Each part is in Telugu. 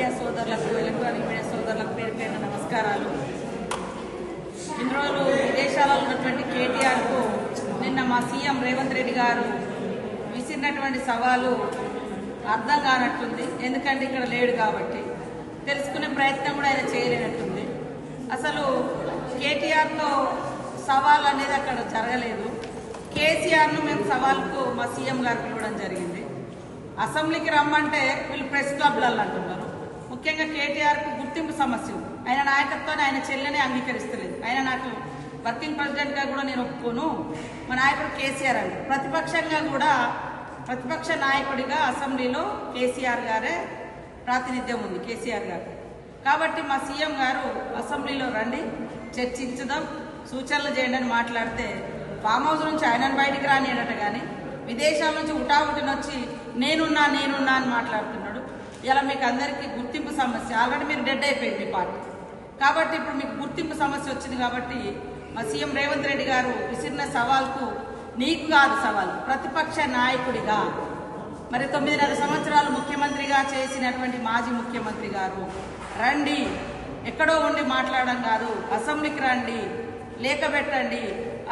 సోదరులకు ఎలక్ట్రానిక్ మీడియా సోదరులకు పేరు పేరున నమస్కారాలు. ఇన్ని రోజులు విదేశాలలో ఉన్నటువంటి కేటీఆర్కు నిన్న మా సీఎం రేవంత్ రెడ్డి గారు విసిరినటువంటి సవాలు అర్థం కానట్టుంది. ఎందుకంటే ఇక్కడ లేడు కాబట్టి తెలుసుకునే ప్రయత్నం కూడా ఆయన చేయలేనట్టుంది. అసలు కేటీఆర్తో సవాల్ అనేది అక్కడ జరగలేదు. కేసీఆర్ను మేము సవాల్కు మా సీఎం గారు పిలవడం జరిగింది. అసెంబ్లీకి రమ్మంటే వీళ్ళు ప్రెస్ క్లబ్లలో అంటున్నారు. ముఖ్యంగా కేటీఆర్కు గుర్తింపు సమస్య, ఆయన నాయకత్వాన్ని ఆయన చెల్లెనే అంగీకరిస్తలేదు. ఆయన నాకు వర్కింగ్ ప్రెసిడెంట్గా కూడా నేను ఒప్పుకోను, మా నాయకుడు కేసీఆర్ అండి. ప్రతిపక్షంగా కూడా ప్రతిపక్ష నాయకుడిగా అసెంబ్లీలో కేసీఆర్ గారే ప్రాతినిధ్యం ఉంది, కేసీఆర్ గారు. కాబట్టి మా సీఎం గారు అసెంబ్లీలో రండి, చర్చించుదాం, సూచనలు చేయండి అని మాట్లాడితే ఫామ్ హౌస్ నుంచి ఆయనను బయటికి రానియడట, కానీ విదేశాల నుంచి ఉటావుటిని వచ్చి నేనున్నా అని మాట్లాడుతున్నాడు. ఇలా మీకు అందరికీ గుర్తింపు సమస్య, ఆల్రెడీ మీరు డెడ్ అయిపోయింది మీ పార్టీ. కాబట్టి ఇప్పుడు మీకు గుర్తింపు సమస్య వచ్చింది. కాబట్టి మా సీఎం రేవంత్ రెడ్డి గారు విసిరిన సవాల్కు నీకు కాదు సవాల్, ప్రతిపక్ష నాయకుడిగా, మరి 9.5 సంవత్సరాలు ముఖ్యమంత్రిగా చేసినటువంటి మాజీ ముఖ్యమంత్రి గారు రండి, ఎక్కడో ఉండి మాట్లాడడం కాదు, అసెంబ్లీకి రండి, లేఖ పెట్టండి,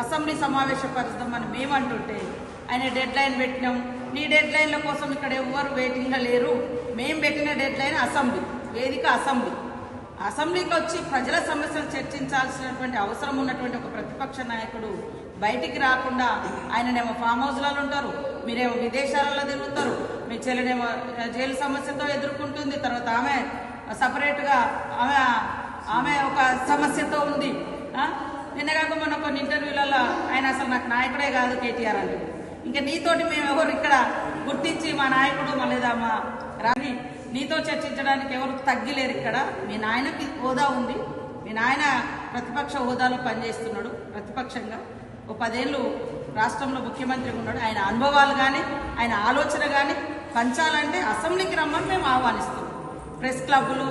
అసెంబ్లీ సమావేశపరుస్తామని మేమంటుంటే ఆయన డెడ్ లైన్ పెట్టినాం. నీ డెడ్ లైన్ల కోసం ఇక్కడ ఎవ్వరు వెయిటింగ్గా లేరు. మేము పెట్టిన డెడ్ లైన్ అసెంబ్లీ వేదిక, అసెంబ్లీకి వచ్చి ప్రజల సమస్యలు చర్చించాల్సినటువంటి అవసరం ఉన్నటువంటి ఒక ప్రతిపక్ష నాయకుడు బయటికి రాకుండా ఆయననేమో ఫామ్ హౌస్లలో ఉంటారు, మీరేమో విదేశాలలో తిరుగుతారు, మీ చెల్లెనేమో జైలు సమస్యతో ఎదుర్కొంటుంది, తర్వాత ఆమె సపరేట్గా ఆమె ఒక సమస్యతో ఉంది. నిన్నగాక మొన్న కొన్ని ఇంటర్వ్యూలలో ఆయన అసలు నాకు నాయకుడే కాదు కేటీఆర్ అంటే, ఇంకా నీతోటి మేము ఎవరు ఇక్కడ గుర్తించి మా నాయకుడు లేదా మా రాని నీతో చర్చించడానికి ఎవరు తగ్గిలేరు. ఇక్కడ మీ నాయనకి హోదా ఉంది, మీ నాయన ప్రతిపక్ష హోదాలో పనిచేస్తున్నాడు, ప్రతిపక్షంగా ఓ 10 ఏళ్ళు రాష్ట్రంలో ముఖ్యమంత్రిగా ఉన్నాడు. ఆయన అనుభవాలు కానీ ఆయన ఆలోచన కానీ పంచాలంటే అసెంబ్లీకి రమ్మని మేము ఆహ్వానిస్తాం. ప్రెస్ క్లబ్బులు,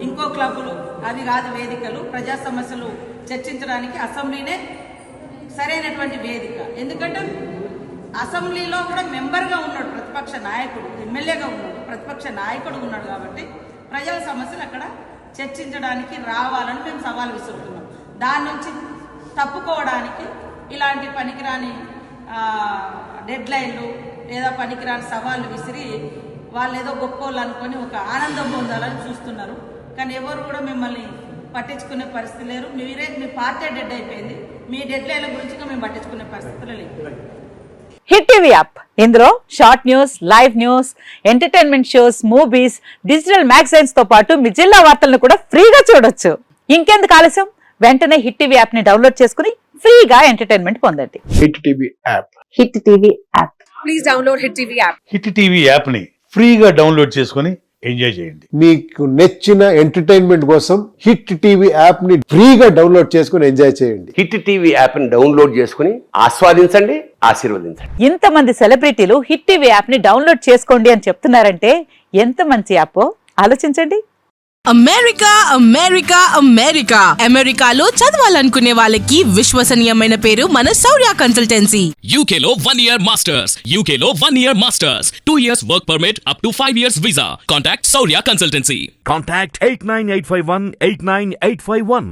ఇంకో క్లబ్బులు అవి కాదు వేదికలు. ప్రజా సమస్యలు చర్చించడానికి అసెంబ్లీనే సరైనటువంటి వేదిక. ఎందుకంటే అసెంబ్లీలో కూడా మెంబర్గా ఉన్నాడు ప్రతిపక్ష నాయకుడు, ఎమ్మెల్యేగా ఉన్నాడు, ప్రతిపక్ష నాయకుడు ఉన్నాడు. కాబట్టి ప్రజల సమస్యలు అక్కడ చర్చించడానికి రావాలని మేము సవాల్ విసురుతున్నాం. దాని నుంచి తప్పుకోవడానికి ఇలాంటి పనికిరాని డెడ్ లైన్లు లేదా పనికిరాని సవాళ్ళు విసిరి వాళ్ళు ఏదో గొప్పోళ్ళు అనుకొని ఒక ఆనందం పొందాలని చూస్తున్నారు. కానీ ఎవరు కూడా మిమ్మల్ని పట్టించుకునే పరిస్థితి లేరు. మీ పార్టీ డెడ్ అయిపోయింది, మీ డెడ్ లైన్ల గురించి మేము పట్టించుకునే పరిస్థితులు లేవు. హిట్ టీవీ యాప్, ఇందులో short news, live news, entertainment shows, movies, digital magazines తో పాటు మీ జిల్లా వార్తలను కూడా ఫ్రీగా చూడొచ్చు. ఇంకెందుకు ఆలస్యం, వెంటనే హిట్ టీవీ యాప్ ని డౌన్లోడ్ చేసుకుని ఫ్రీగా ఎంటర్టైన్మెంట్ పొందండి. Hit TV app, hit TV app, please download hit TV app. Hit TV app ని ఫ్రీగా డౌన్లోడ్ చేసుకుని ఎంజాయ్ చేయండి. మీకు నచ్చిన ఎంటర్టైన్మెంట్ కోసం హిట్ టీవీ యాప్ ని ఫ్రీగా డౌన్లోడ్ చేసుకుని ఎంజాయ్ చేయండి. హిట్ టీవీ యాప్ ని డౌన్లోడ్ చేసుకుని ఆస్వాదించండి, ఆశీర్వదించండి. ఇంతమంది సెలబ్రిటీలు హిట్ టీవీ యాప్ ని డౌన్లోడ్ చేసుకోండి అని చెప్తున్నారంటే ఎంత మంచి యాప్ ఆలోచించండి. అమెరికా అమెరికా అమెరికా అమెరికాలో చదవాలనుకునే వాళ్ళకి విశ్వసనీయమైన పేరు మన శౌర్య కన్సల్టెన్సీ. UK లో 1 year masters, UK లో 1 year masters, 2 years work permit up to 5 years visa. Contact Saurya Consultancy. Contact 89851 89851.